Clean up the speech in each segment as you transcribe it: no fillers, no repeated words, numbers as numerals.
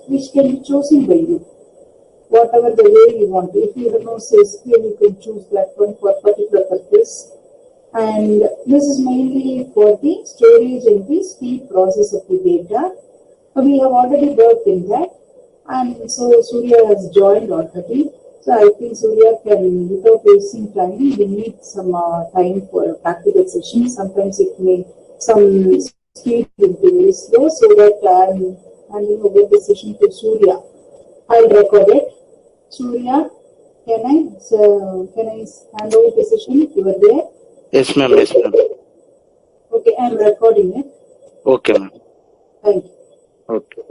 which can be chosen by you, whatever the way you want. If you don't know SQL, you can choose that one for particular purpose. And this is mainly for the storage and the speed process of the data. We have already worked in that, and so Surya has joined already. So I think Surya can, without wasting time, we need some time for a practical session. Sometimes it may some speed will be very slow, so that I'm handing over the session to Surya. I'll record it. Surya, can I hand over the session? You are there? Yes, ma'am. Yes, ma'am. Okay, I'm recording it. Okay, ma'am. Thank you. Okay.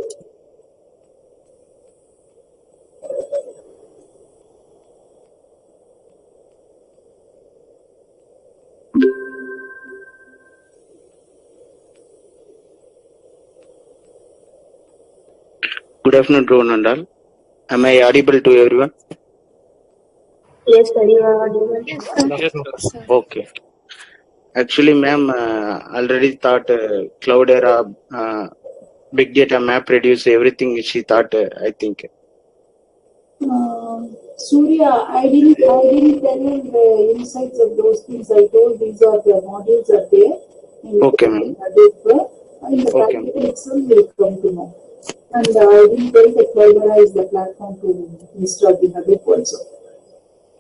Good afternoon, Rohan and all. Am I audible to everyone? Yes, sir, you are audible. Yes, sir. Okay. Actually, ma'am, already thought Cloudera, big data map reduce everything. She thought, I think. Surya, I didn't tell the insights of those things. I told these are the modules are there. Okay, ma'am. In the Okay. practical itself, will come to know. And I didn't tell the Cloudera is the platform to install the Hadoop also.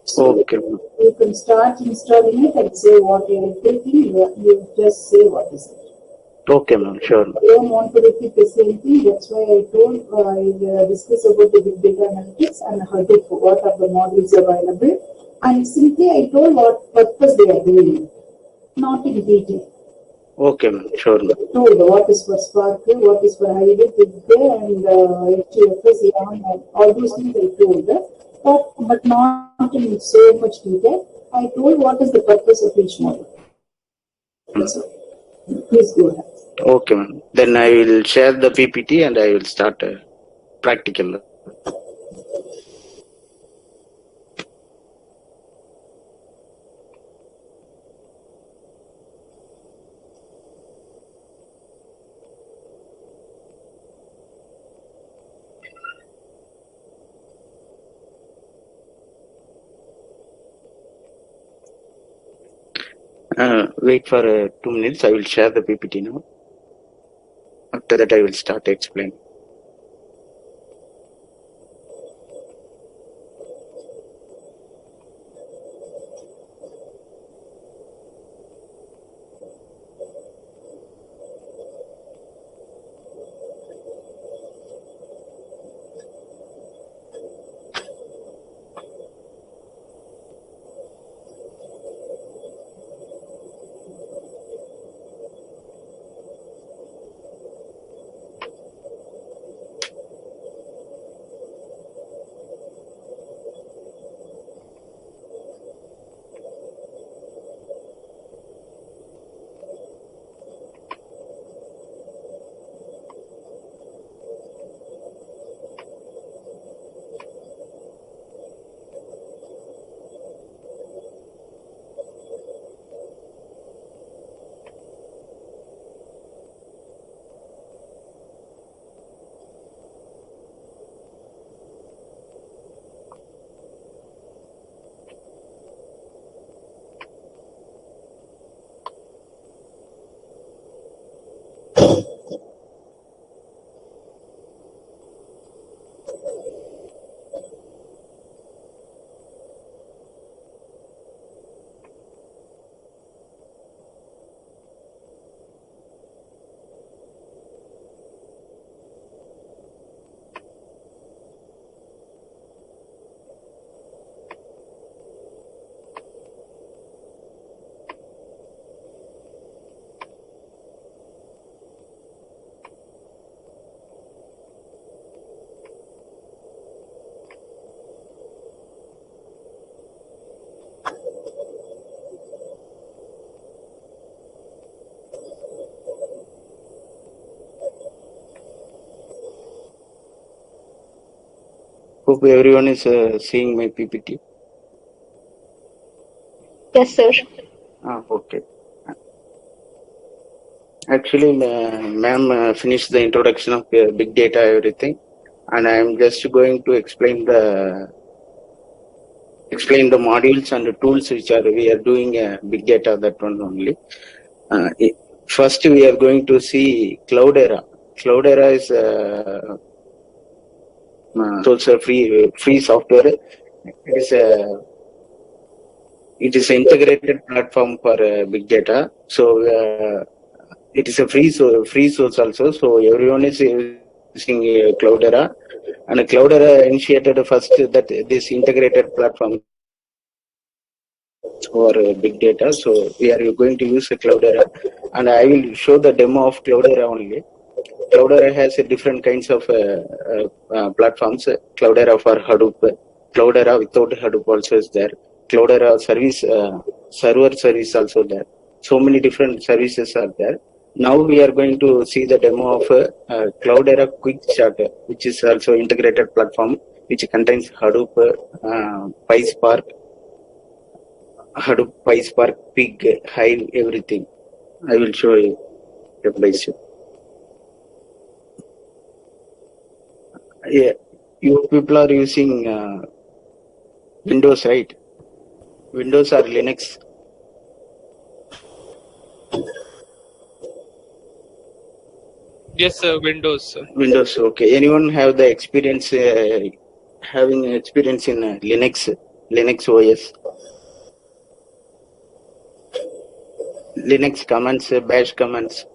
So Okay. you can start installing it and say what you are taking. You just say what is it. Okay, ma'am. Sure. I don't want to repeat the same thing. That's why I told I discuss about the big data analytics and Hadoop, what are the models available, and simply I told what purpose they are doing, not in detail. Okay, ma'am. Sure, ma'am. I told what is for Spark, what is for Hadoop, and HDFS, and all those things I told, but not in so much detail. I told what is the purpose of each model. That's all. Please go ahead. Okay, ma'am. Then I will share the PPT and I will start practical. Wait for 2 minutes. I will share the PPT now. After that, I will start explaining. Hope everyone is seeing my PPT. Yes, sir. Okay. Actually, ma'am finished the introduction of big data, everything. and I am just going to explain the modules and the tools which are we are doing big data, that one only. First, we are going to see Cloudera. Cloudera is also free software. It is an integrated platform for big data. So it is a free source also. So everyone is using Cloudera, and Cloudera initiated first that this integrated platform for big data. So we are going to use Cloudera, and I will show the demo of Cloudera only. Cloudera has different kinds of platforms. Cloudera for Hadoop, Cloudera without Hadoop also is there. Cloudera service, server service also there. So many different services are there. Now we are going to see the demo of Cloudera Quick Start, which is also integrated platform, which contains Hadoop, PySpark, Hadoop, PySpark, Pig, Hive, everything. I will show you step by step. Yeah, you people are using Windows, right? Windows or Linux? Yes, sir. Windows, sir. Windows, okay. Anyone have the experience, having experience in Linux OS? Linux commands, bash commands.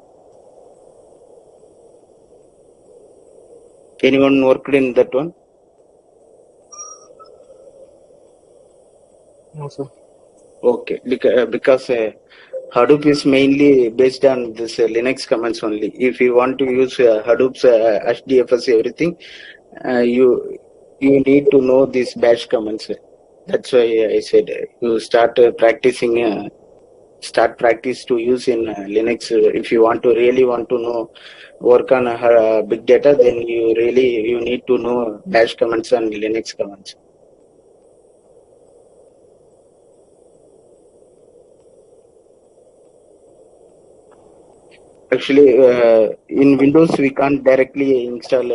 Anyone worked in that one? No, sir. Okay, because Hadoop is mainly based on this Linux commands only. If you want to use Hadoop's HDFS everything, you need to know these bash commands. That's why I said you start practicing. Start practice to use in Linux. If you really want to know work on big data, then you need to know bash commands and Linux commands. Actually, in Windows we can't directly install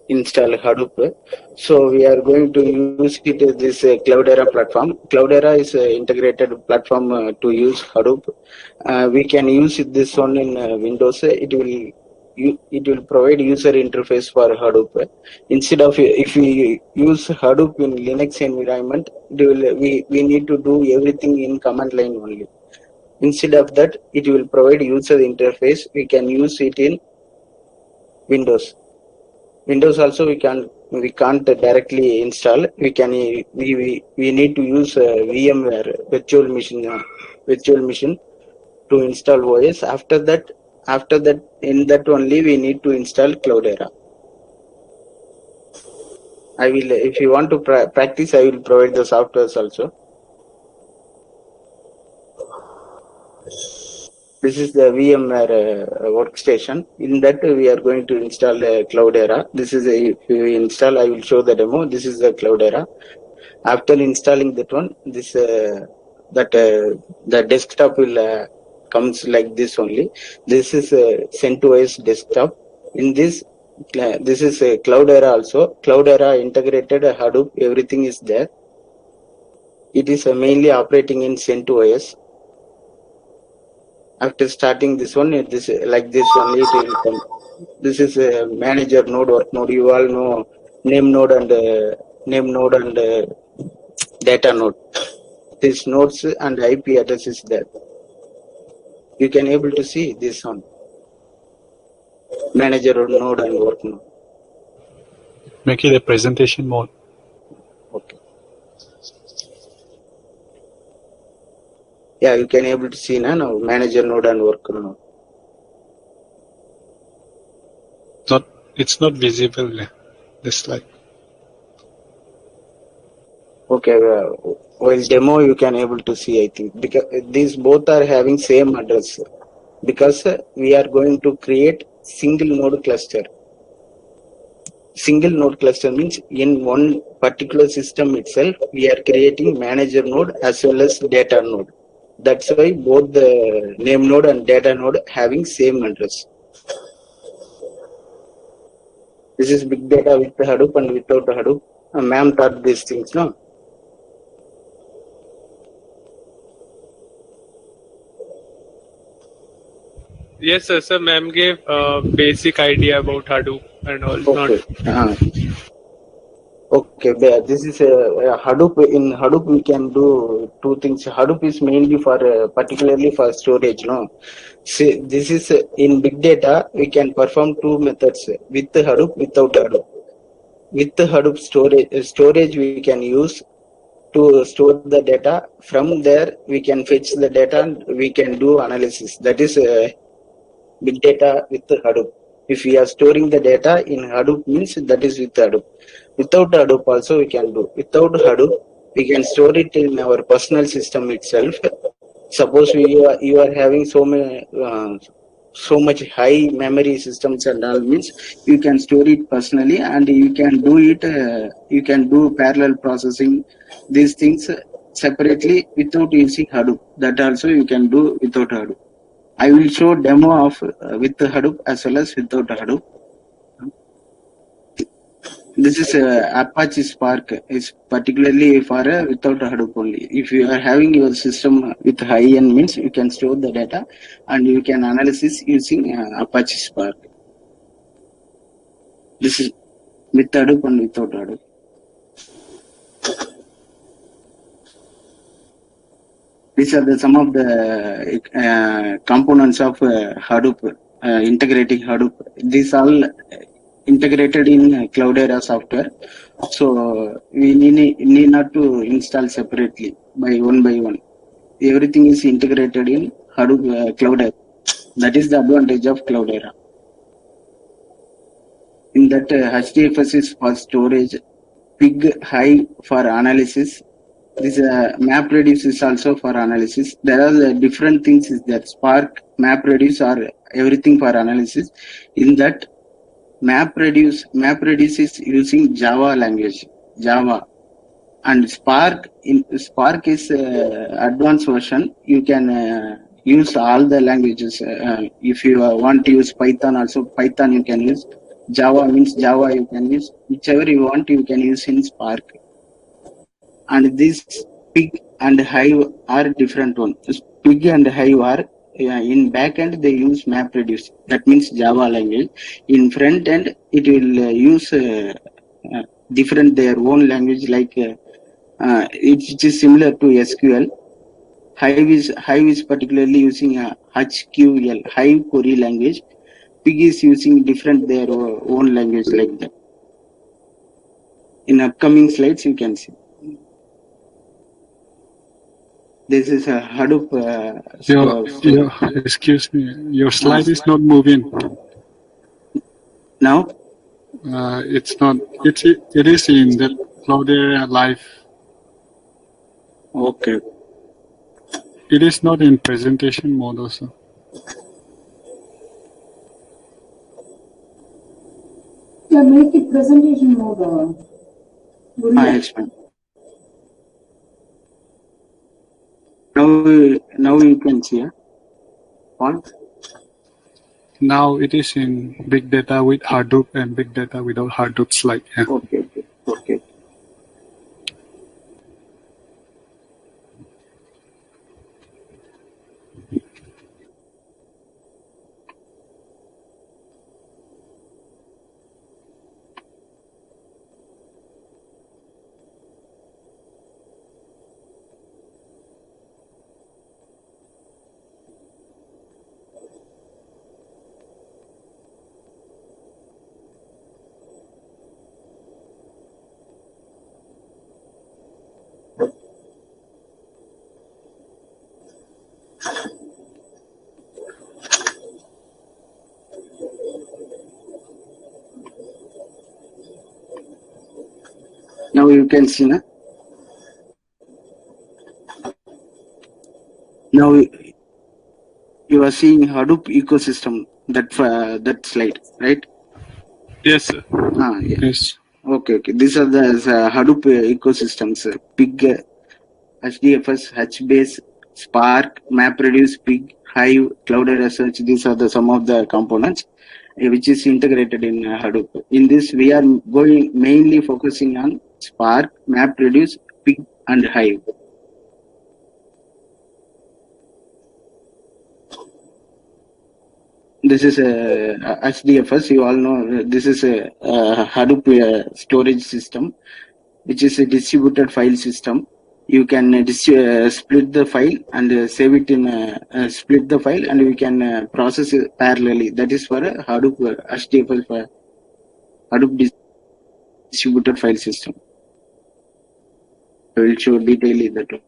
Hadoop. So we are going to use it this Cloudera platform. Cloudera is an integrated platform to use Hadoop. We can use this one in Windows. It will provide user interface for Hadoop. Instead of if we use Hadoop in Linux environment, we need to do everything in command line only. Instead of that, it will provide user interface. We can use it in Windows. Windows also we can't directly install. We need to use VMware virtual machine to install OS. After that in that only we need to install Cloudera. I will, if you want to practice, I will provide the softwares also. This is the VMware workstation. In that we are going to install Cloudera. This is if you install, I will show the demo. This is the Cloudera. After installing that one, the desktop will comes like this only. This is CentOS desktop. In this is Cloudera also. Cloudera integrated Hadoop. Everything is there. It is mainly operating in CentOS. After starting this one, this like this only it will come. This is a manager node, work node. You all know name node and data node. These nodes and IP address is there. You can able to see this one. Manager node and work node. Make it a presentation mode. Okay. Yeah, you can able to see now manager node and worker node. It's not visible. This slide. Okay, while demo you can able to see, I think, because these both are having same address, because we are going to create single node cluster. Single node cluster means in one particular system itself we are creating manager node as well as data node. That's why both the name node and data node having same address. This is big data with Hadoop and without Hadoop. Ma'am taught these things, no? Yes, sir. Sir, ma'am gave a basic idea about Hadoop and all. Not Okay. Okay, this is Hadoop. In Hadoop, we can do two things. Hadoop is mainly for particularly for storage. No, see, this is in big data. We can perform two methods with Hadoop, without Hadoop. With Hadoop storage we can use to store the data. From there, we can fetch the data and we can do analysis. That is big data with Hadoop. If we are storing the data in Hadoop means that is with Hadoop. Without Hadoop also we can do. Without Hadoop, we can store it in our personal system itself. Suppose you are having so much high memory systems and all means you can store it personally and you can do it. You can do parallel processing these things separately without using Hadoop. That also you can do without Hadoop. I will show demo of with Hadoop as well as without Hadoop. This is Apache Spark is particularly for without Hadoop only. If you are having your system with high end means you can store the data and you can analysis using Apache Spark. This is with Hadoop and without Hadoop. These are some of the components of Hadoop, integrating Hadoop. These all integrated in Cloudera software. So we need not to install separately by one. Everything is integrated in Hadoop Cloudera. That is the advantage of Cloudera. In that HDFS is for storage, Pig High for analysis. This MapReduce is also for analysis. There are different things is that Spark, MapReduce are everything for analysis. In that MapReduce is using Java language, Java, and Spark is advanced version. You can use all the languages. If you want to use Python, also Python you can use. Java means Java you can use. Whichever you want, you can use in Spark. And these Pig and Hive are different ones. Pig and Hive are in backend they use MapReduce. That means Java language. In front end it will use different their own language like it is similar to SQL. Hive is particularly using HQL, Hive query language. Pig is using different their own language like that. In upcoming slides you can see. This is a Hadoop. Excuse me, your slide is not moving. Now? It's not. It is in the Cloudera Live. Okay. It is not in presentation mode also. Yeah, make it presentation mode. Yes, ma'am. Now you can see all. Now it is in big data with Hadoop and big data without Hadoop slide. Yeah. Okay. Now you can see, na? Now you are seeing Hadoop ecosystem, that slide, right? yes, sir. Yeah. Yes. Okay. These are the Hadoop ecosystems. Pig, HDFS, HBase, Spark, MapReduce, Pig, Hive, Cloudera Search. These are some of the components. which is integrated in Hadoop. In this, we are going mainly focusing on Spark, MapReduce, Pig, and Hive. This is a HDFS. You all know this is a Hadoop storage system, which is a distributed file system. You can split the file and save it in split the file, and we can process it parallelly. That is for a Hadoop HDFS for Hadoop distributed file system. I will show detail in that one.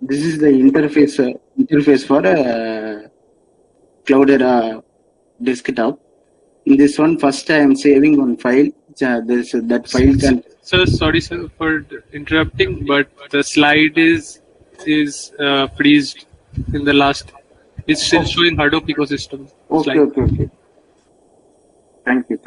This is the interface for Cloudera desktop. In this one, first I am saving one file. That file can. So sorry, sir, for interrupting, but the slide is freezed in the last. It's still showing Hadoop ecosystem. Okay, slide. okay. Thank you.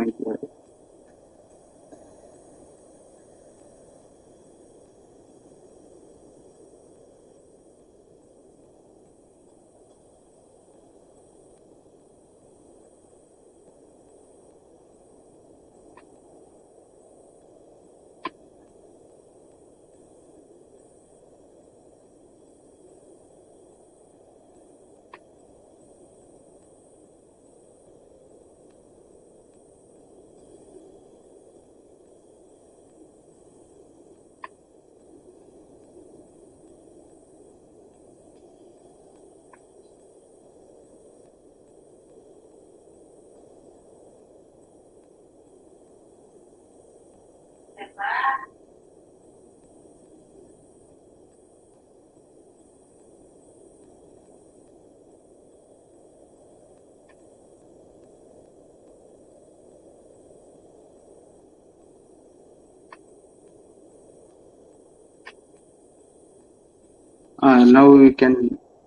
Now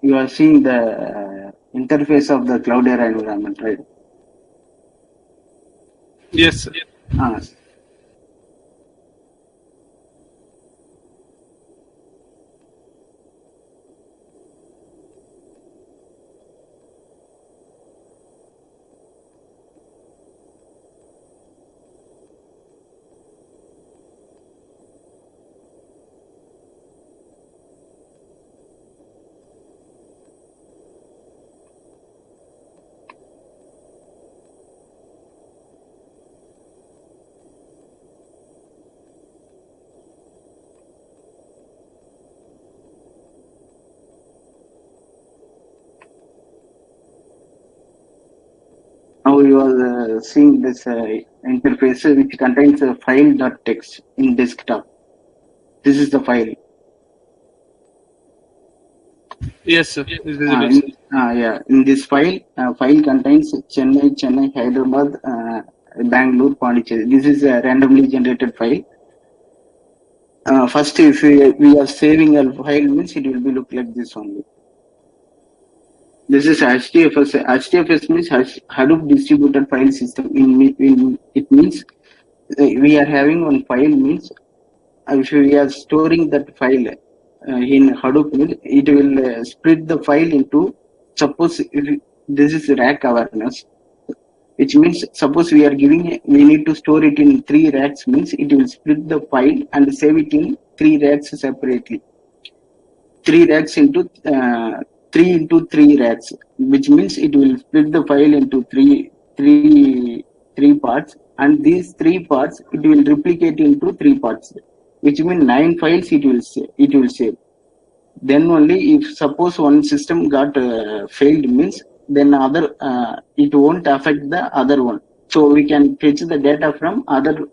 you are seeing the interface of the Cloudera environment, right? Yes, sir. Now you are seeing this interface which contains a file.txt in desktop. This is the file. Yes, sir. It's visible, sir. In this file contains Chennai, Hyderabad, Bangalore, Pondicherry. This is a randomly generated file. First, if we are saving a file, means it will be look like this only. This is HDFS. HDFS means Hadoop distributed file system. It means we are having one file, means if we are storing that file in Hadoop, it will split the file into, suppose this is rack awareness, which means suppose we need to store it in 3 racks, means it will split the file and save it in 3 racks separately. 3 racks into 3 into 3 racks, which means it will split the file into three parts, and these 3 parts it will replicate into 3 parts, which means 9 files it will save. Then only if suppose one system got failed, means then it won't affect the other one. So we can fetch the data from other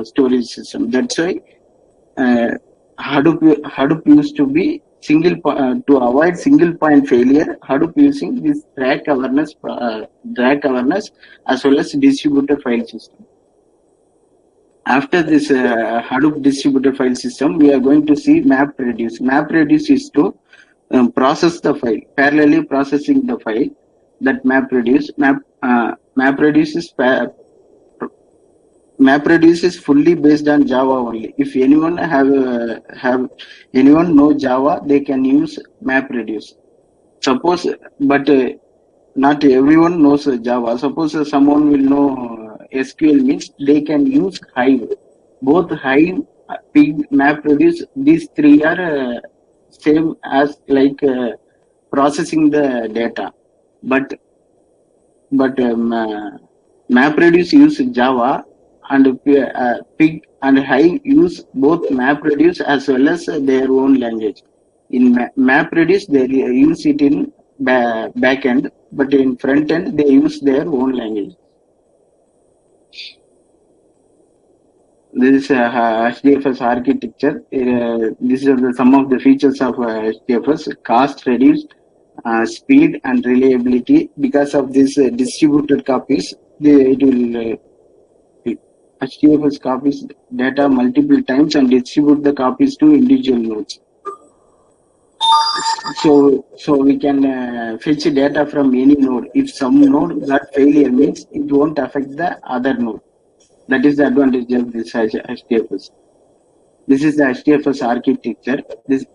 storage system. That's why Hadoop used to be to avoid single point failure. Hadoop using this rack awareness as well as distributed file system. After this Hadoop distributed file system, we are going to see MapReduce. MapReduce is to process the file, parallelly processing the file. That MapReduce is MapReduce is fully based on Java only. If anyone have anyone know Java, they can use MapReduce. Suppose, but not everyone knows Java. Suppose someone will know SQL means they can use Hive. Both Hive, Pig, MapReduce, these three are same as like processing the data. But MapReduce use Java and Pig and Hive use both MapReduce as well as their own language. In MapReduce, they use it in backend, but in front end, they use their own language. This is HDFS architecture. This is some of the features of HDFS: cost reduced, speed and reliability. Because of this distributed copies, it will HDFS copies data multiple times and distribute the copies to individual nodes. So we can fetch data from any node. If some node got failure means it won't affect the other node. That is the advantage of this HDFS. This is the HDFS architecture. This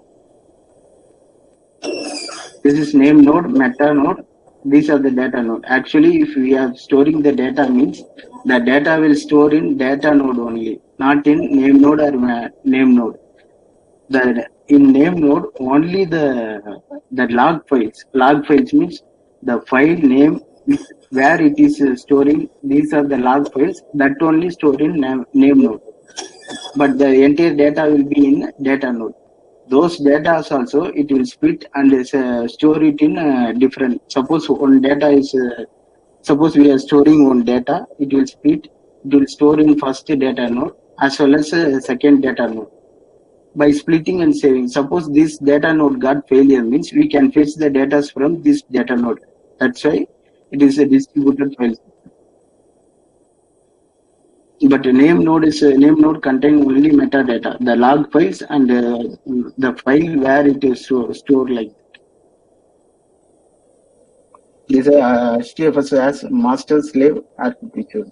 is name node, meta node. These are the data node. Actually, if we are storing the data means the data will store in data node only, not in name node or name node. In name node only the log files. Log files means the file name where it is storing. These are the log files that only store in name node. But the entire data will be in data node. Those data also it will split and store it in different. Suppose one data is suppose we are storing one data, it will split. It will store in first data node as well as second data node. By splitting and saving, suppose this data node got failure means we can fetch the data from this data node. That's why it is a distributed file. But a name node contain only metadata, the log files and the file where it is stored like that. This is HDFS as master slave architecture.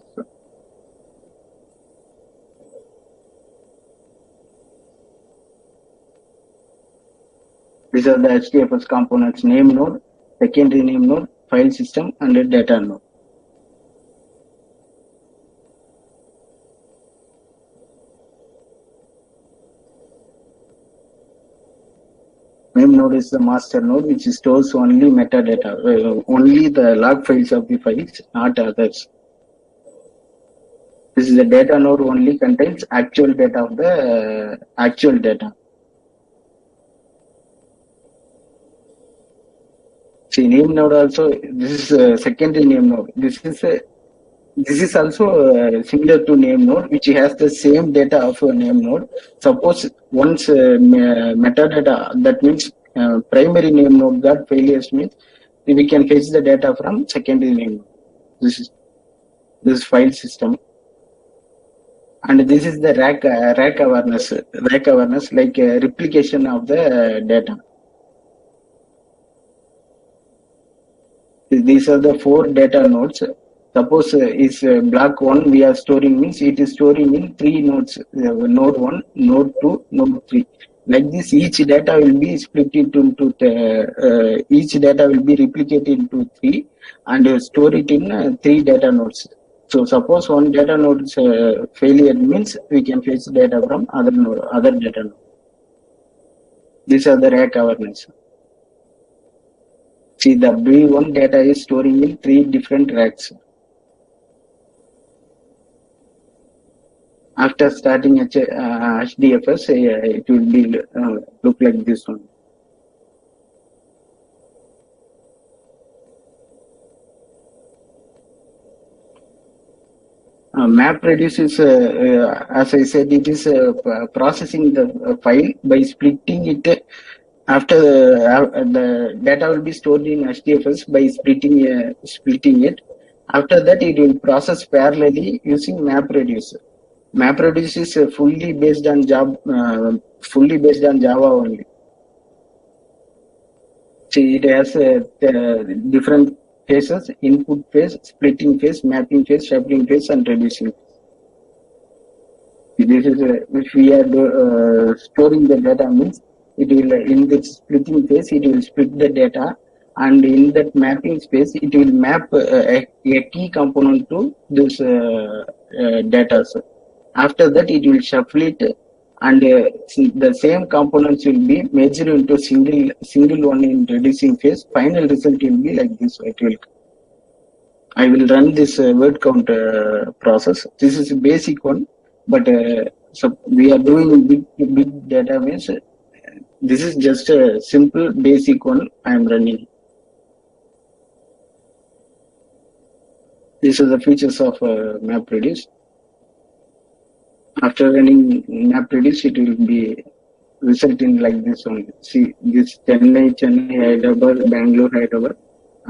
These are the HDFS components: name node, secondary name node, file system, and a data node. Name node is the master node which stores only metadata, only the log files of the files, not others. This is the data node only contains actual data of the actual data. See, name node also, this is secondary name node. This is also similar to name node, which has the same data of a name node. Suppose once metadata, that means primary name node got failures means we can fetch the data from secondary name node. This is file system. And this is the rack awareness, like replication of the data. These are the 4 data nodes. Suppose is block 1 we are storing means it is storing in 3 nodes, node 1, node 2, node 3. Like this, each data will be split into each data will be replicated into 3 and store it in 3 data nodes. So suppose one data node failure means we can fetch data from other data node. These are the rack awareness. See, the B1 data is storing in 3 different racks. After starting HDFS, it will be look like this one. MapReduce is, as I said, it is processing the file by splitting it. After the data will be stored in HDFS by splitting it. After that, it will process parallelly using MapReduce. MapReduce is fully based on Java only. See, it has different phases: input phase, splitting phase, mapping phase, shuffling phase, and reducing. this is if we are storing the data means it will in the splitting phase it will split the data, and in that mapping space it will map a key component to this data. So after that it will shuffle it, and the same components will be merged into single one in reducing phase. Final result will be like this. I will run this word count process. This is a basic one, but so we are doing big database. This is just a simple basic one I am running. These are the features of MapReduce. After running MapReduce, it will be resulting like this one. See this Chennai, Hyderabad, Bangalore, Hyderabad.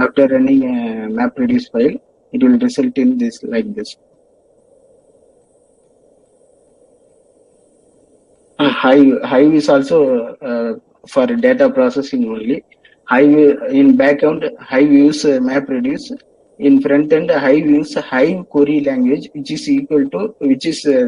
After running a MapReduce file, it will result in this like this. Hive is also for data processing only. Hive in background, Hive use MapReduce. In front end, Hive use Hive query language, which is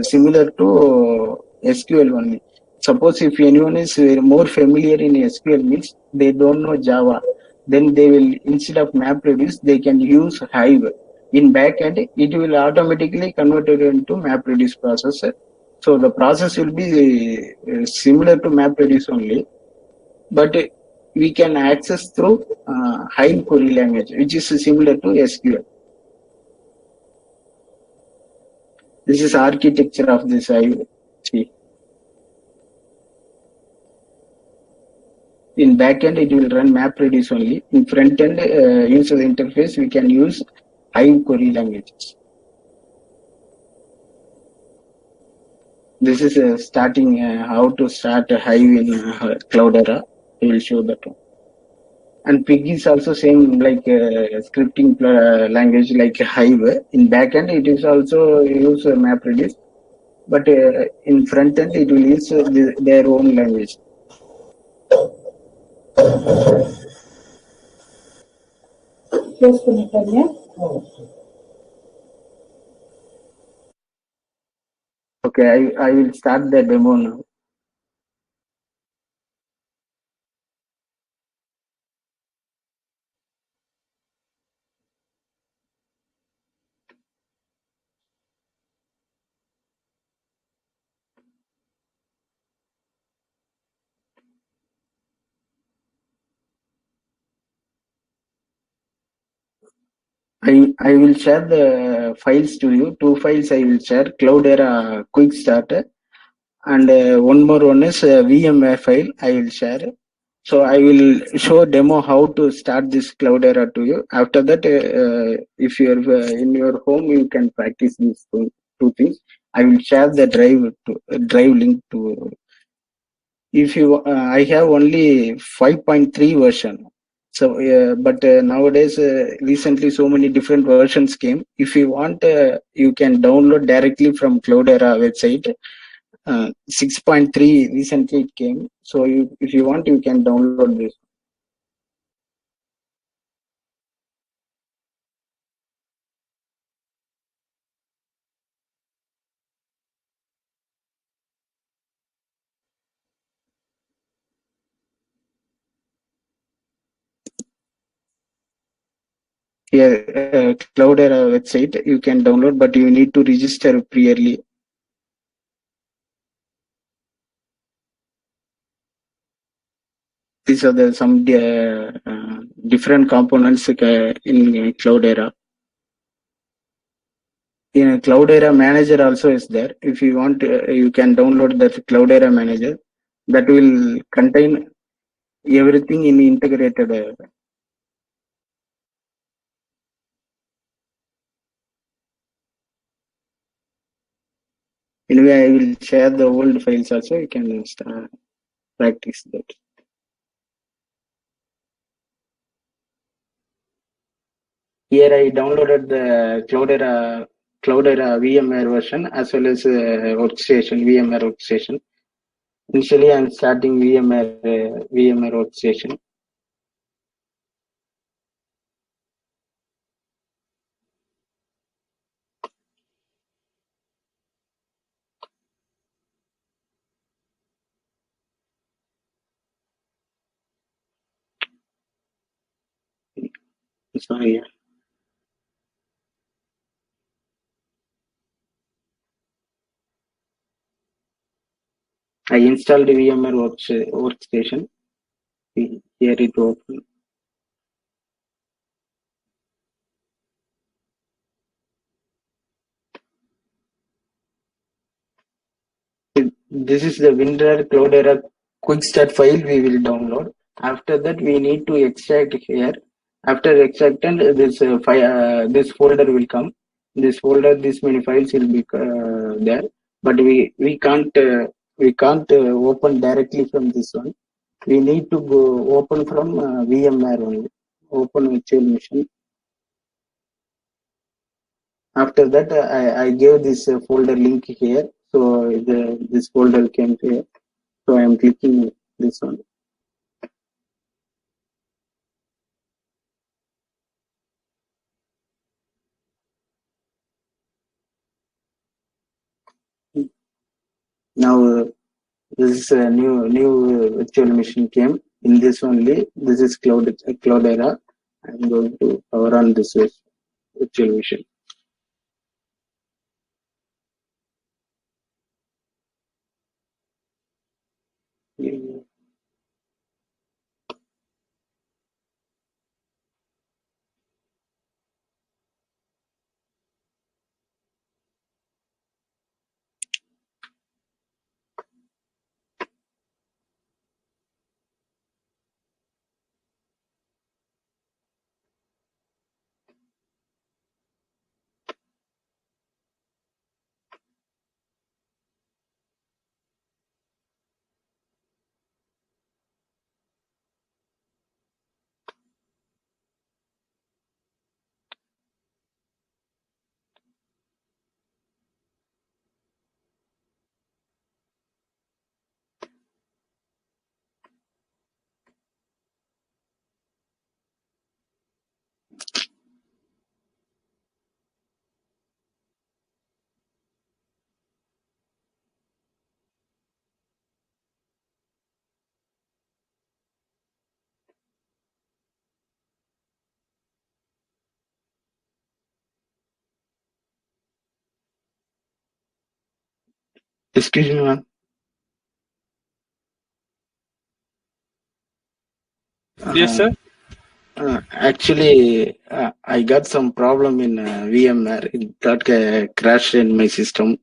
similar to SQL only. Suppose if anyone is more familiar in SQL means they don't know Java, then they will, instead of MapReduce, they can use Hive. In backend, it will automatically convert it into MapReduce process. So the process will be similar to MapReduce only, but we can access through Hive query language, which is similar to SQL. This is architecture of this Hive. See. In backend, it will run MapReduce only. In front end user interface, we can use Hive query languages. This is starting how to start a Hive in Cloudera. I will show that one. And Pig is also same like scripting language like Hive. In backend, it is also use MapReduce, but in front end, it will use their own language. Close பண்ணிட்டேன் இல்லையா? Okay, I will start the demo now. I will share the files to you. 2 files I will share. Cloudera quick start, and one more one is VMware file I will share. So I will show demo how to start this Cloudera to you. After that, if you are in your home, you can practice these two things. I will share the drive link to. If you, I have only 5.3 version. So, but nowadays, recently so many different versions came. If you want, you can download directly from Cloudera website. 6.3 recently it came. So if you want, you can download this. Here, Cloudera website you can download, but you need to register priorly. These are the some different components in Cloudera. In Cloudera Manager also is there. If you want, you can download the Cloudera Manager. That will contain everything in integrated. Anyway, I will share the old files also. You can start practice that. Here I downloaded the Cloudera VMware version as well as workstation, VMware workstation. Initially, I'm starting VMware workstation. Sorry. I installed VMware workstation. Here it open. This is the WinRAR Cloudera quick start file we will download. After that, we need to extract here. After extracting, this folder will come. This folder, this many files will be there. But we can't open directly from this one. We need to go open from VMware only. Open virtual machine. After that, I gave this folder link here. So this folder came here. So I am clicking this one. Now this is a new virtual machine came. In this only, this is Cloudera. I'm going to power on this virtual machine. Excuse me, ma'am. Yes, sir. Actually, I got some problem in VMware. It got crashed in my system.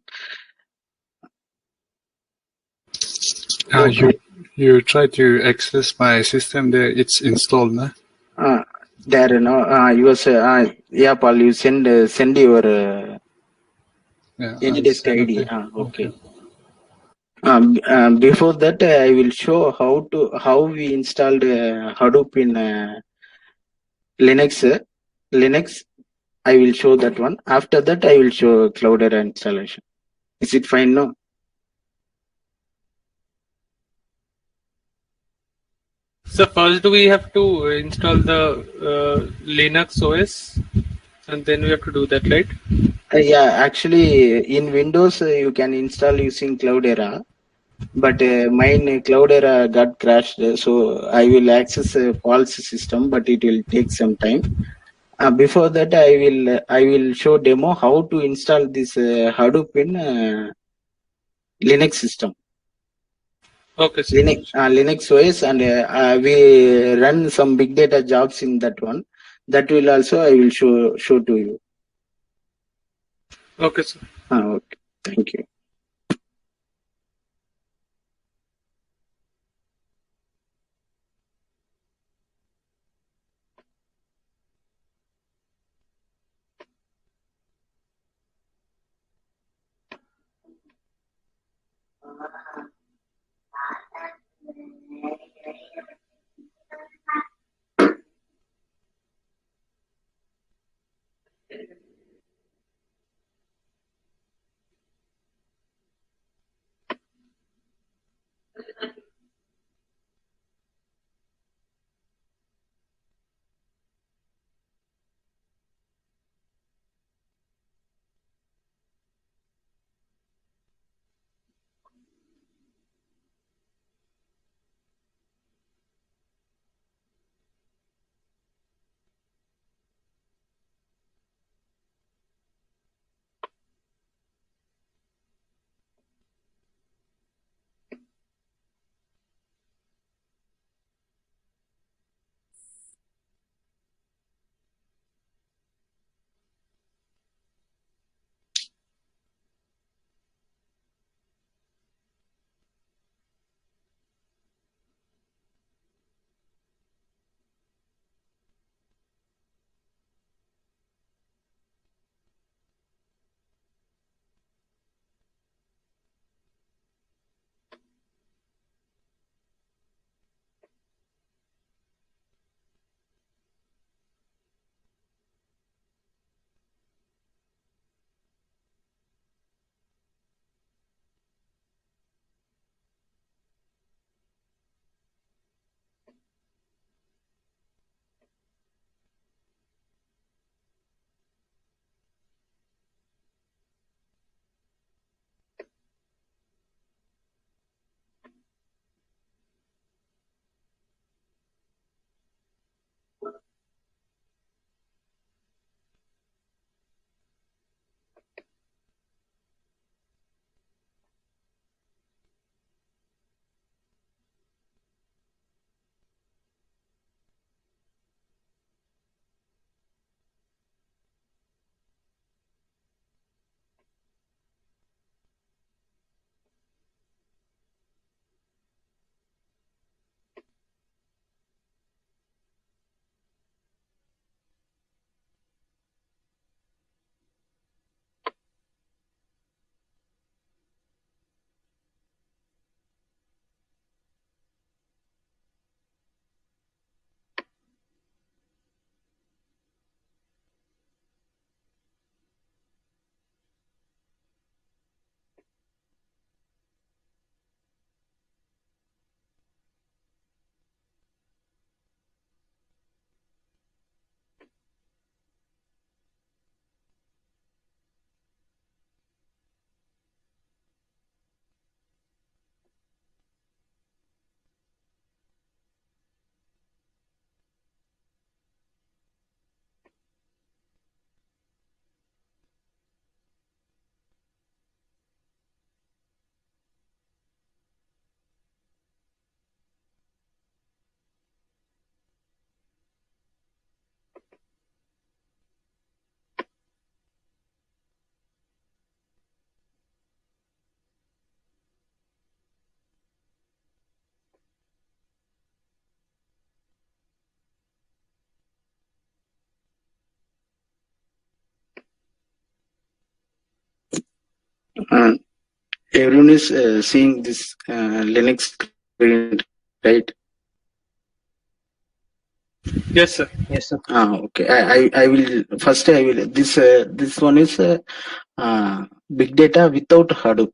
You try to access my system there. It's installed, nah? There, no. Yeah, Paul. You send your Yeah, I'll AnyDesk send it ID. there. Okay. Before that, I will show how we installed Hadoop in Linux. Linux, I will show that one. After that, I will show Cloudera installation. Is it fine now? So first we have to install the Linux OS, and then we have to do that, right? Yeah, actually, in Windows, you can install using Cloudera. But mine Cloudera got crashed, so I will access Paul's system, but it will take some time. Before that, I will show demo how to install this Hadoop in Linux system, Okay, sir. Linux OS, and we run some big data jobs in that one. That will also I will show to you. Okay, sir. Okay, thank you. Uh, Everyone is seeing this Linux screen, right? Yes, sir. Yes, sir. Okay. I will first. I will this one is big data without Hadoop.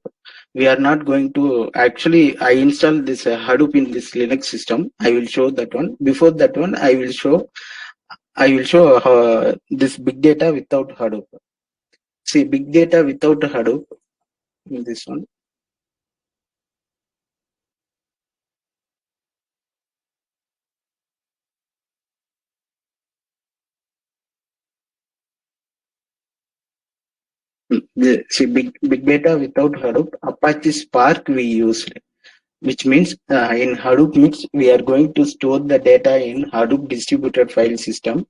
We are not going to actually. I install this Hadoop in this Linux system. I will show that one. Before that one, I will show this big data without Hadoop. See, big data without Hadoop in this one. See, big data without Hadoop, Apache Spark we used, which means in Hadoop Mix we are going to store the data in Hadoop distributed file system.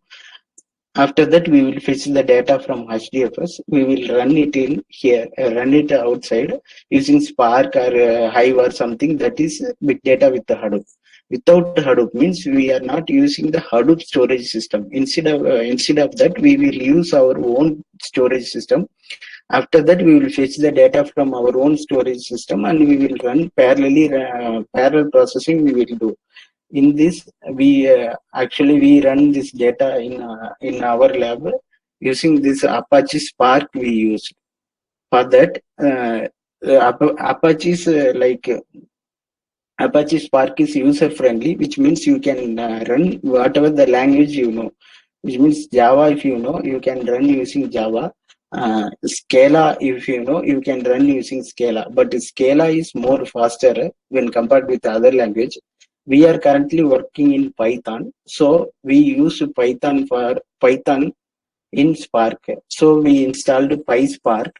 After that, we will fetch the data from HDFS. We will run it in here, run it outside using Spark or Hive or something. That is big data with the Hadoop. Without Hadoop means we are not using the Hadoop storage system. Instead of that, we will use our own storage system. After that, we will fetch the data from our own storage system and we will run parallel processing. We will do. In this, we run this data in our lab using this Apache Spark we use. For that, Apache Spark is user friendly, which means you can run whatever the language you know. Which means Java, if you know, you can run using Java. Scala, if you know, you can run using Scala. But Scala is more faster when compared with other language. We are currently working in Python, so we use Python for Python in Spark. So we installed PySpark.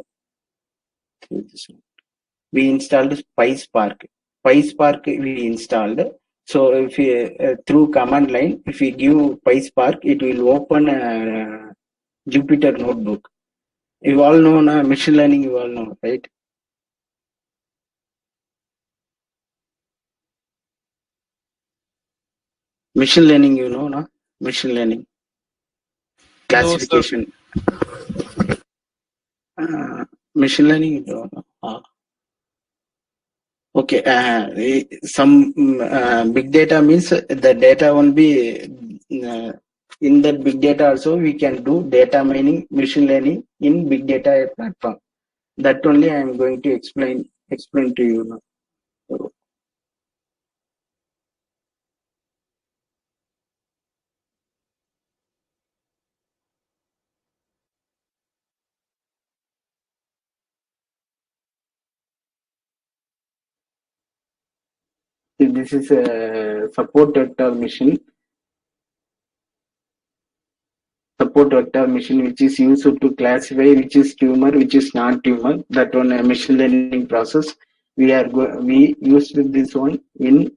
We installed PySpark. PySpark we installed. So if we through command line, if we give PySpark, it will open Jupyter Notebook. You all know machine learning. You all know, right? Machine learning, you know, no? Machine learning classification. Machine learning, you don't know. Okay. Some big data means the data won't be in that big data. Also, we can do data mining, machine learning in big data platform. That only I am going to explain to you now. This is a support vector machine. Support vector machine, which is used to classify which is tumor, which is non-tumor. That one a machine learning process. We used this one in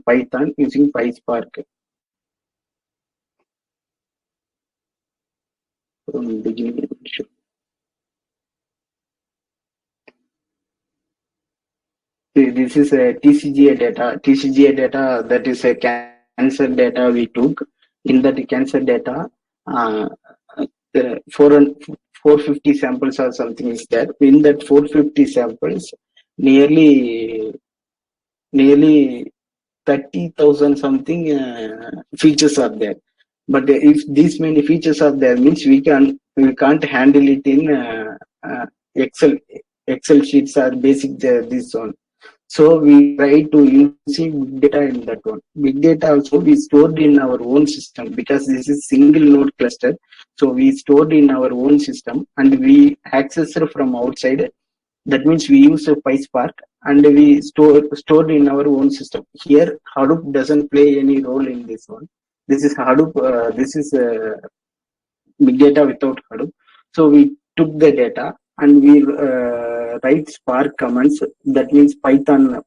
Python using PySpark. From beginning. This is a TCGA data. TCGA data, that is a cancer data we took. In that cancer data, 450 samples or something is there. In that 450 samples, nearly 30,000 something features are there. But if these many features are there, means we can't handle it in Excel sheets or basic this one. So we try to using big data in that one. Big data also we stored in our own system because this is single node cluster. So we stored in our own system and we access from outside. That means we use a PySpark and we stored in our own system. Here Hadoop doesn't play any role in this one. This is Hadoop. This is big data without Hadoop. So we took the data and we write Spark commands. That means Python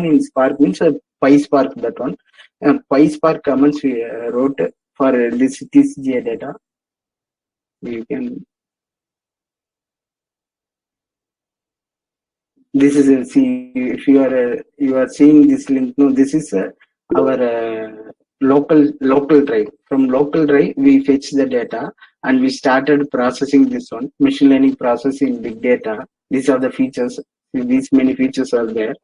in Spark means PySpark, that one. PySpark commands we wrote for this TCGA data. You can. This is see if you are seeing this link. No, this is our local drive. From local drive we fetch the data and we started processing this one, machine learning process in big data. These are the features. These many features are there.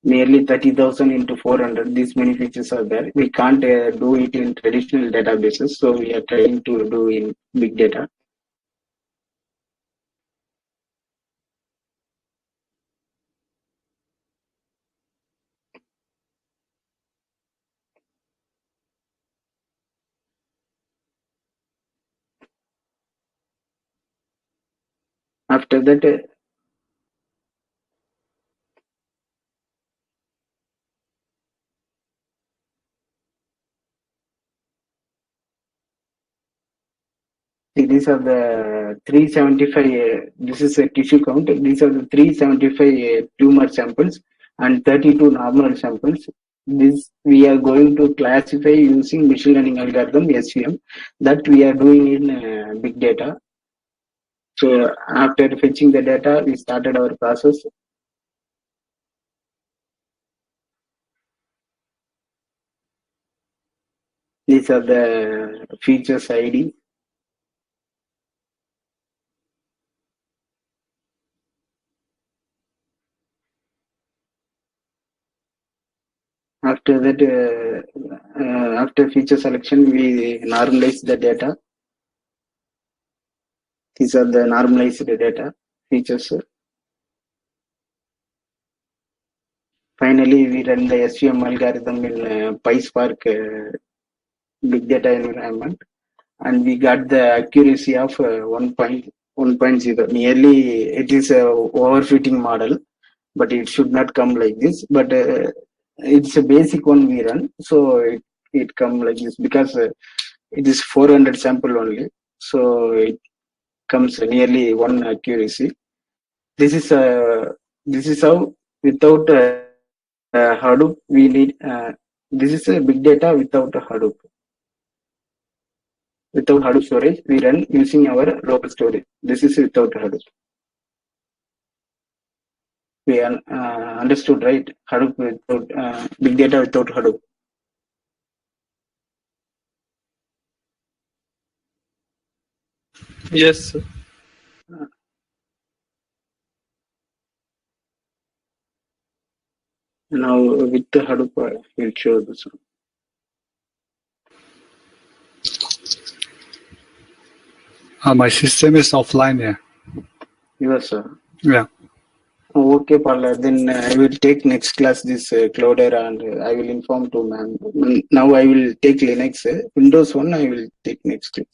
Nearly 30,000 into 400. These many features are there. We can't do it in traditional databases, so we are trying to do in big data. After that, these are the 375. This is a tissue count. These are the 375 tumor samples and 32 normal samples. This we are going to classify using machine learning algorithm SVM that we are doing in big data. So after fetching the data, we started our process. These are the features ID. After that, after feature selection, we normalize the data. These are the normalized data features. Finally, we run the SVM algorithm in PySpark big data environment, and we got the accuracy of 1.1.0. Nearly, it is a overfitting model, but it should not come like this. But it's a basic one we run, so it come like this because it is 400 sample only, so it comes nearly one accuracy. This is how without Hadoop we need. This is a big data without a Hadoop. Without Hadoop storage, we run using our local storage. This is without Hadoop. We understood, right? Hadoop without big data without Hadoop. Yes, sir. Now with the Hadoop, we'll show this one. My system is offline here. Yes, sir. Yeah. Okay, Paula. Then I will take next class this Cloudera and I will inform to ma'am. Now I will take Linux. Windows 1 I will take next class.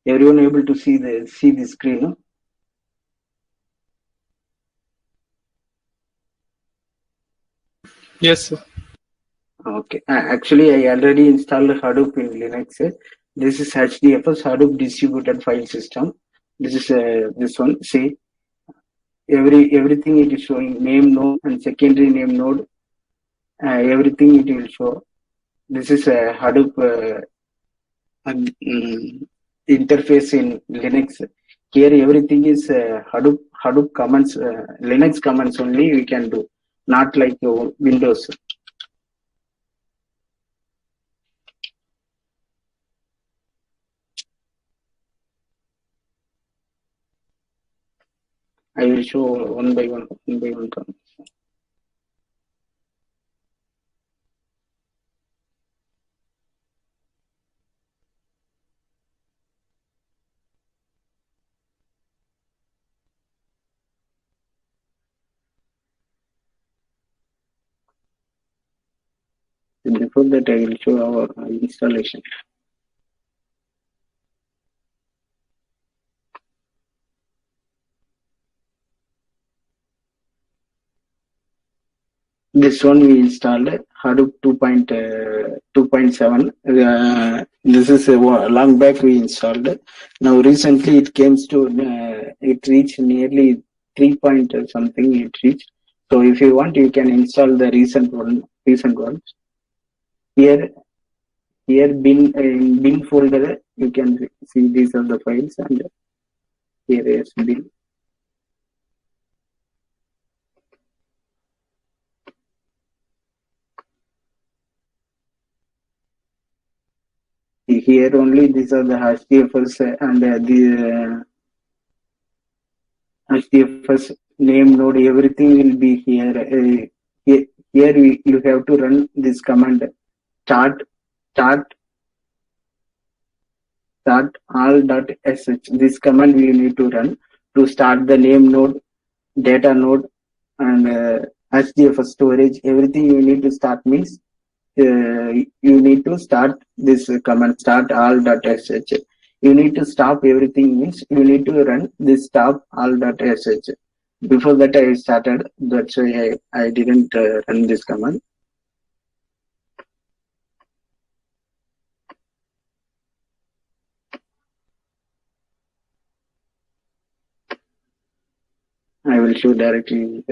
Everyone able to see the screen? No? Yes, sir. Okay. Actually, I already installed Hadoop in Linux. This is HDFS Hadoop distributed file system. This is this one. See, everything it is showing name node and secondary name node. Everything it will show. This is a Hadoop interface in Linux. Here everything is Hadoop commands, Linux commands only we can do, not like Windows. I will show one by one commands. Before that, I will show our installation. This one we installed Hadoop 2.7. This is a long back we installed. Now recently it came to it reached nearly 3 point something it reached. So if you want, you can install the recent one. Here, in bin folder, you can see these are the files, and here is bin. Here only these are the HDFS and the HDFS name node, everything will be here. Here you have to run this command start all.sh. This command we need to run to start the name node, data node, and HDFS storage. Everything you need to start means you need to start this command start all.sh. You need to stop everything means you need to run this stop all.sh. Before that I started, that's why I didn't run this command. I will show directly.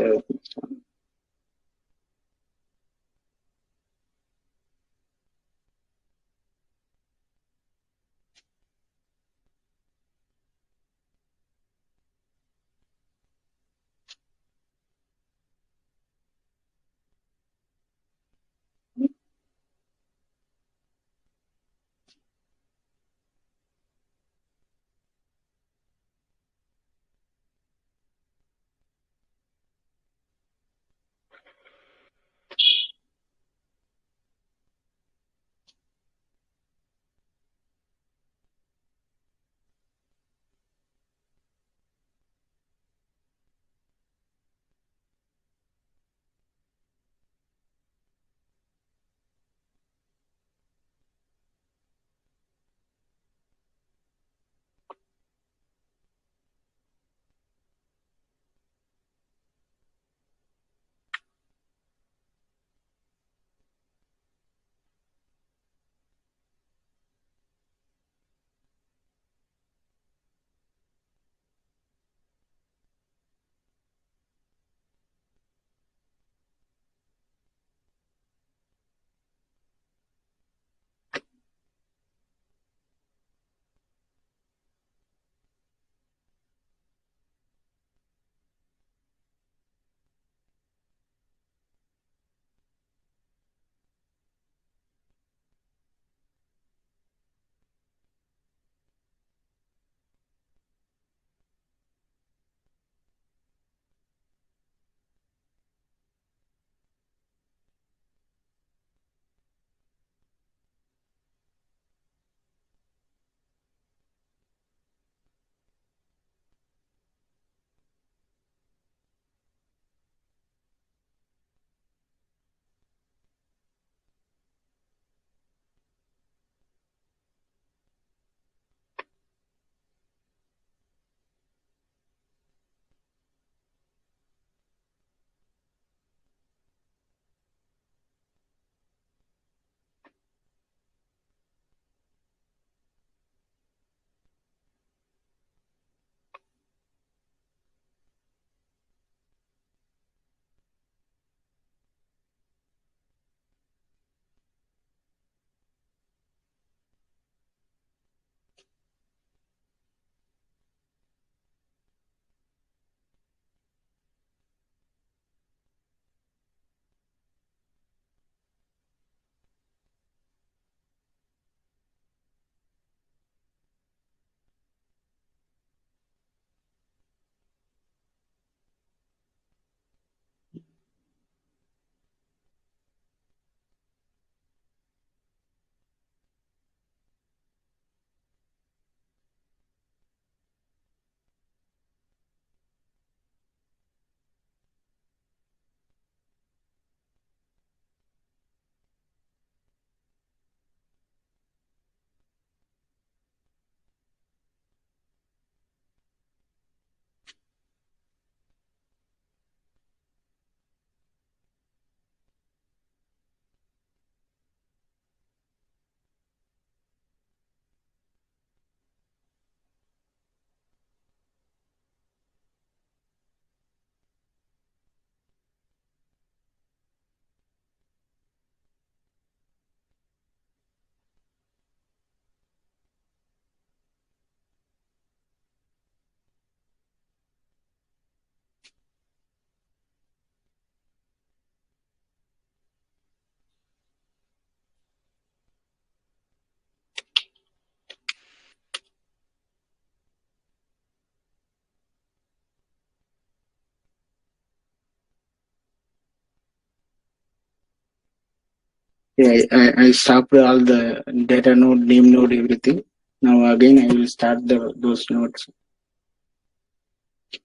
Yeah, I stopped all the data node, name node, everything. Now again I will start those nodes.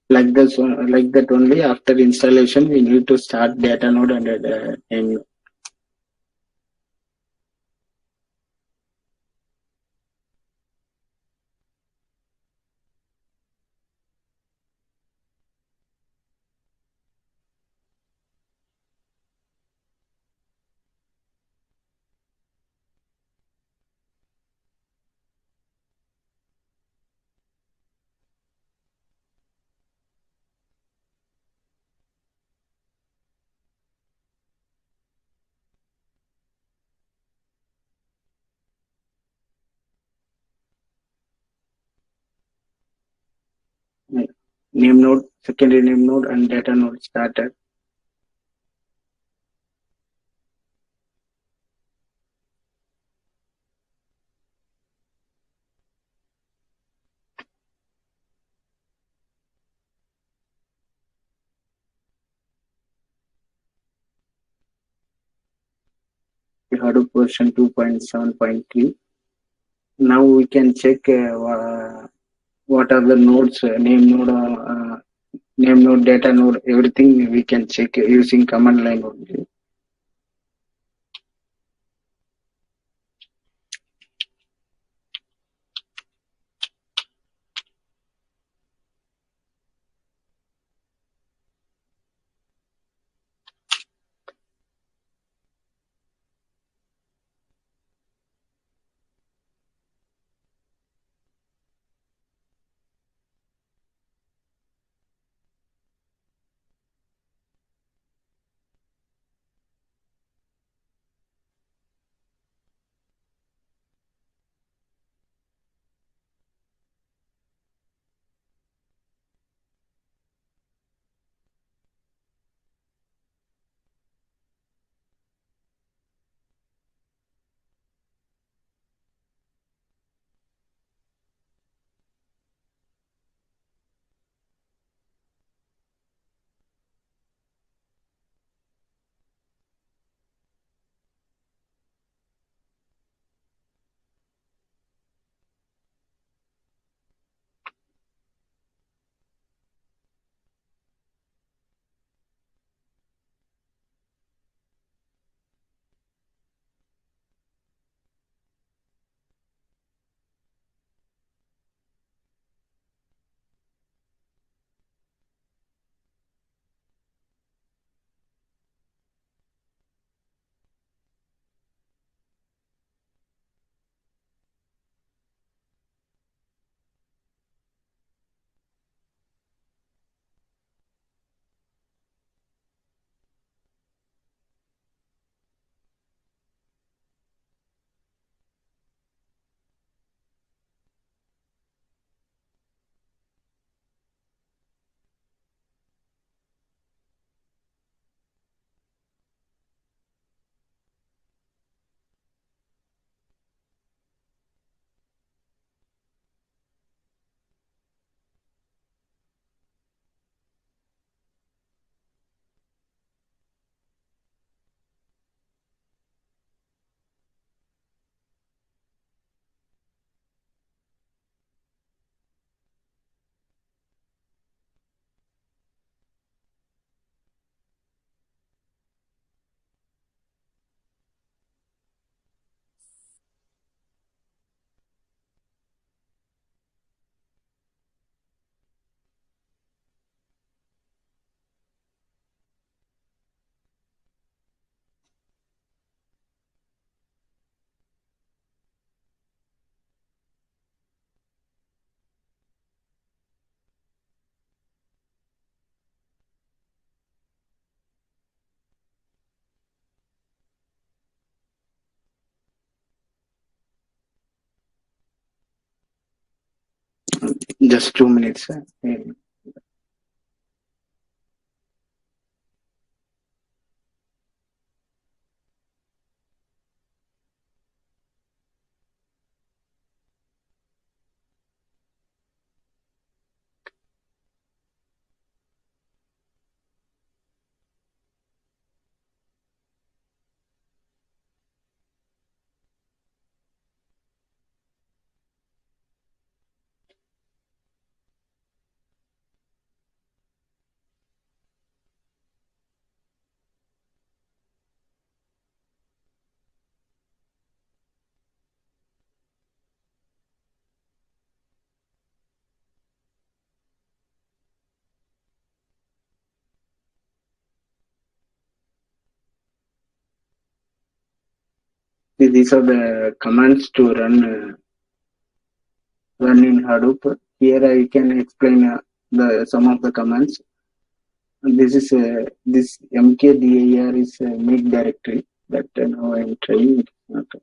Like this, like that only after installation we need to start data node and name node. Name node, secondary name node and data node started. Hadoop version 2.7.3. Now we can check what are the nodes, name node, data node, everything we can check using command line only. Just 2 minutes. these are the commands to run in Hadoop. Here I can explain the some of the commands. This is this mkdir is a make directory that now I am trying. It. Okay.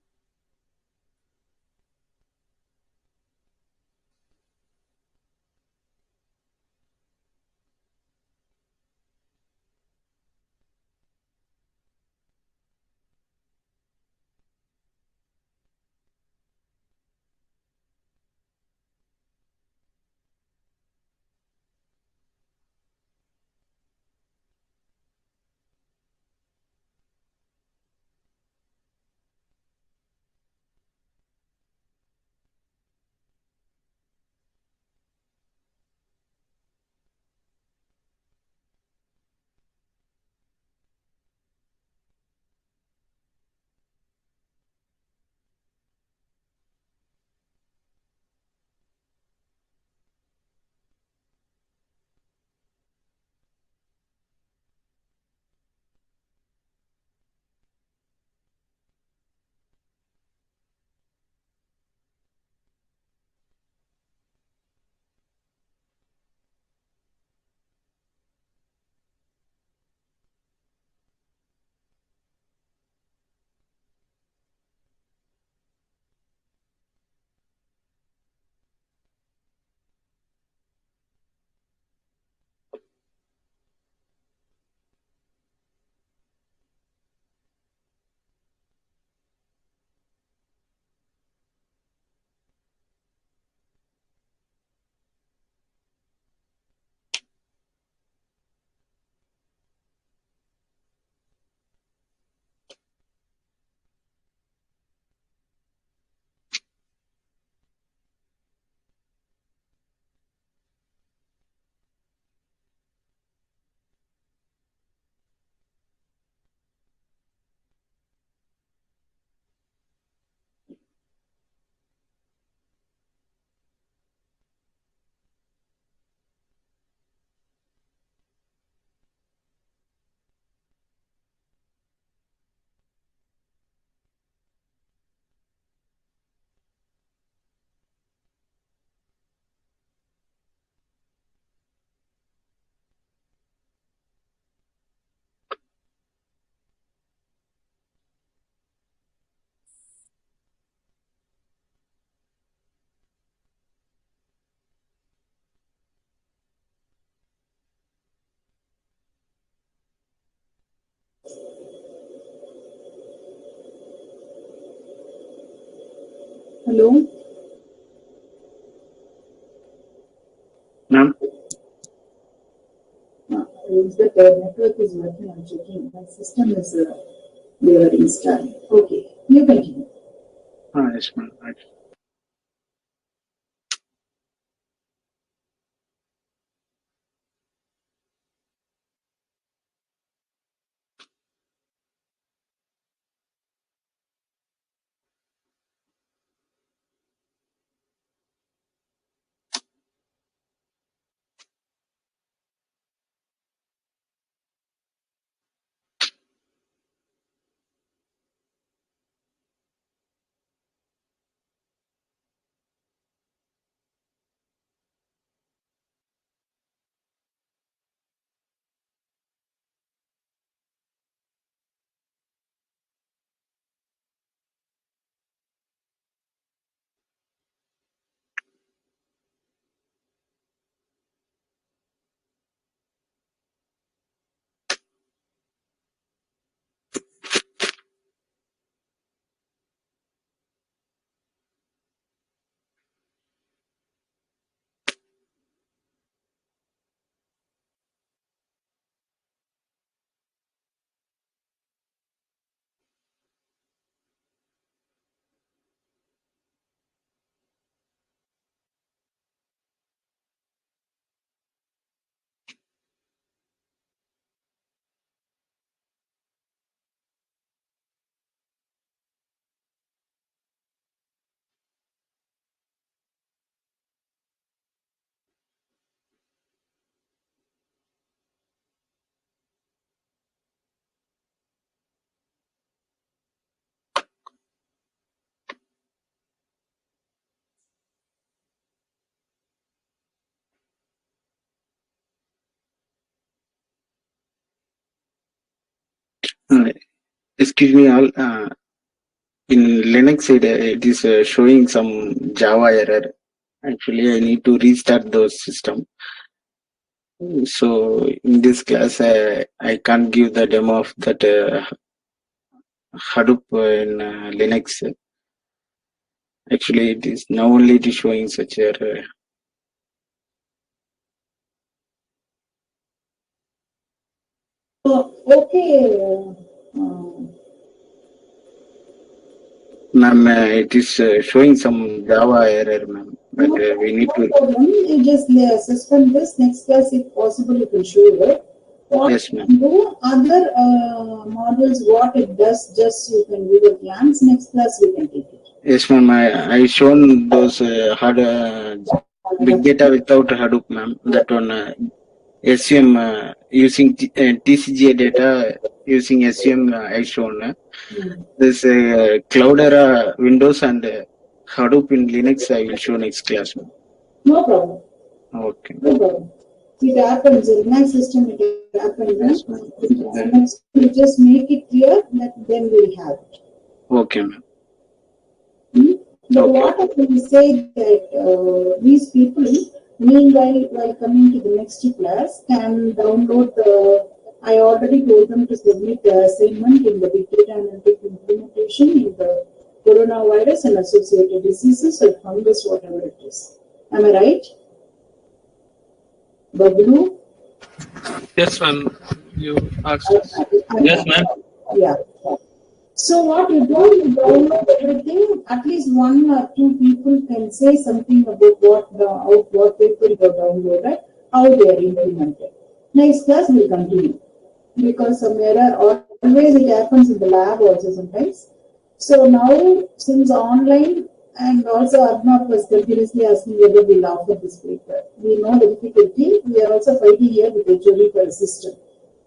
Hello? Ma'am, Is that the network is working? I'm checking. My system is they are installed. Okay, you continue. yes, ma'am. Right. Excuse me, all. In Linux, it is showing some Java error. Actually, I need to restart those system. So in this class, I can't give the demo of that Hadoop in Linux. Actually, it is now only it is showing such error. Okay. Ma'am, it is showing some Java error, ma'am. But we need No to. problem. You just suspend this. Next class, if possible, you can show it. What Yes, ma'am. do other models, what it does, just you can give a glance. Next class, we can take it. Yes, ma'am. I shown those big data without Hadoop, ma'am. That one SVM using TCGA data using SVM I shown. This Cloudera Windows and Hadoop in Linux I will show next class, ma'am. No problem. Okay. No problem. It happens in my system. It happens. Yes, Next, you just make it clear that then we'll have it. Okay, ma'am. But Okay. what I can say that these people, meanwhile, while coming to the next class, can download the. I already told them to submit the assignment in the big data analytics implementation in the coronavirus and associated diseases or fungus, whatever it is. Am I right? Bablu? Yes, ma'am. You asked us. Yes, ma'am. Yeah. So what you do, you download everything. At least one or two people can say something about what paper you have downloaded, how they are implemented. Next class will continue because some error always it happens in the lab also sometimes. So now since online and also Arnav was continuously asking whether we'll offer this paper. We know the difficulty. We are also fighting here with HOD for a system.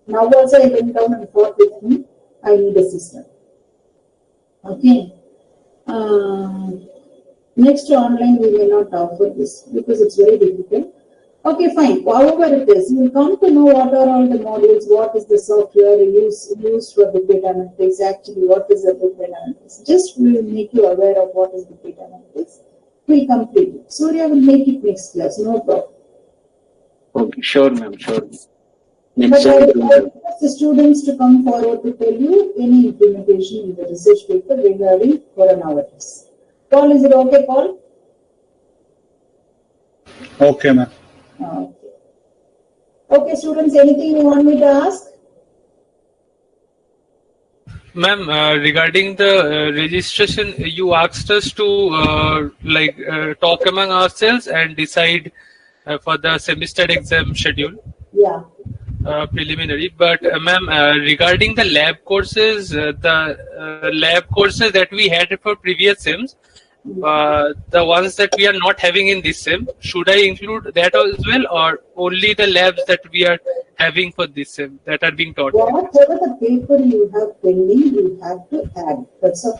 Now also I went down and fought with him. I need a system. Okay. Next online we may not offer this because it's very difficult. Okay, fine. However it is, you will come to know what are all the modules, what is the software used for the data analytics, actually what is the data analytics. Just we will make you aware of what is the data analytics. We complete it. Surya will make it next class, no problem. Okay, sure, ma'am. Sure. But Next I time. request the students to come forward to tell you any implementation in the research paper regarding coronavirus. Paul, is it okay, Paul? Okay, ma'am. Okay. Okay, students, anything you want me to ask? Ma'am, regarding the registration, you asked us to talk among ourselves and decide for the semester exam schedule. Yeah. Preliminary, but ma'am, regarding the lab courses, the lab courses that we had for previous SIMs, the ones that we are not having in this SIM, should I include that as well, or only the labs that we are having for this SIM that are being taught? Whatever the paper you have pending, you have to add. That's all.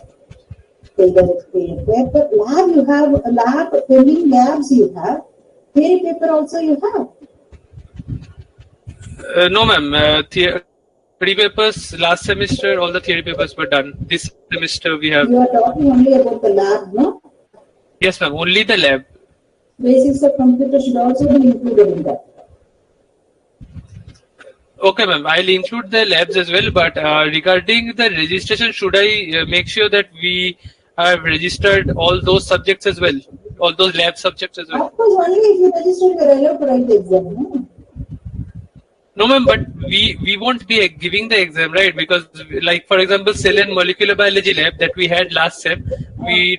Paper lab you have, lab pending labs you have, theory paper also you have. No, ma'am. Theory papers last semester, all the theory papers were done. This semester we have. You are talking only about the lab, no? Yes, ma'am. Only the lab. Basics of computer should also be included in that. Okay, ma'am. I'll include the labs as well. But regarding the registration, should I make sure that we have registered all those subjects as well, all those lab subjects as well? Of course, only if you register, you are allowed to write the exam, no? No, ma'am, but we won't be giving the exam, right? Because, like, for example, cell and molecular biology lab that we had last sem, we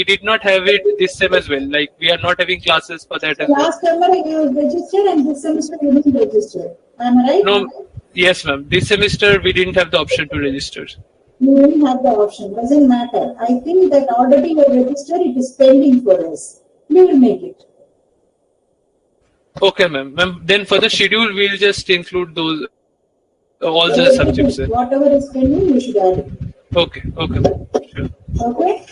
did not have it this sem as well. Like, we are not having classes for that as well. Last summer you registered and this semester you didn't register. Am I right? No, yes, ma'am. This semester we didn't have the option to register. You didn't have the option. Doesn't matter. I think that already you registered. It is pending for us. We will make it. Okay, ma'am. Ma'am, then for the schedule, we'll just include those all the subjects. Whatever is pending, you should add it. Okay, okay, ma'am. Sure. Okay?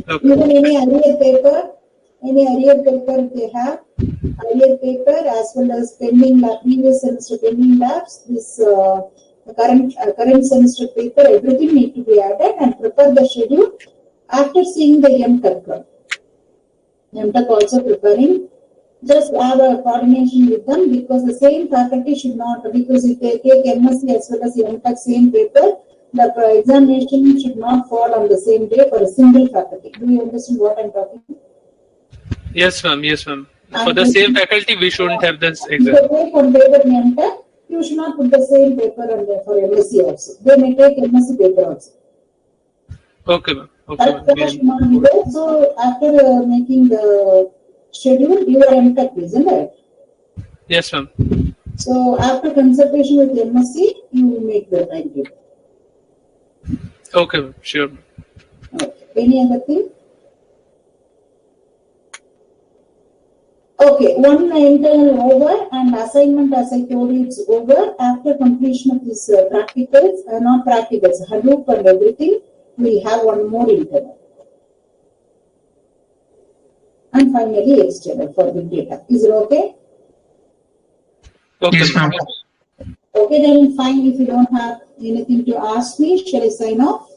Okay. Even any arrear paper they have, arrear paper as well as pending lab, previous semester pending labs, this the current semester paper, everything need to be added and prepare the schedule after seeing the MTech. MTech also preparing. Just have a coordination with them because the same faculty should not, because if they take MSc as well as MTech same paper, the examination should not fall on the same day for a single faculty. Do you understand what I'm talking about? Yes, ma'am. Yes, ma'am. For the same faculty, we shouldn't have this If exam. they take one paper in MTech, you should not put the same paper on there for MSc also. They may take MSc paper also. Okay, ma'am. Okay, That ma'am. should not be there. So after making the schedule, you are MTech, isn't it? Yes, ma'am. So after consultation with MSc, you will make the timetable. Okay, ma'am. Sure. Okay. Any other thing? Okay, one internal over and assignment, as I told you, it's over. After completion of this practicals, not practicals, Hadoop and everything, we'll have one more internal. And finally, external for big data. Is it okay? Okay, Yes, ma'am. ma'am. Okay, then fine. If you don't have anything to ask me, shall I sign off?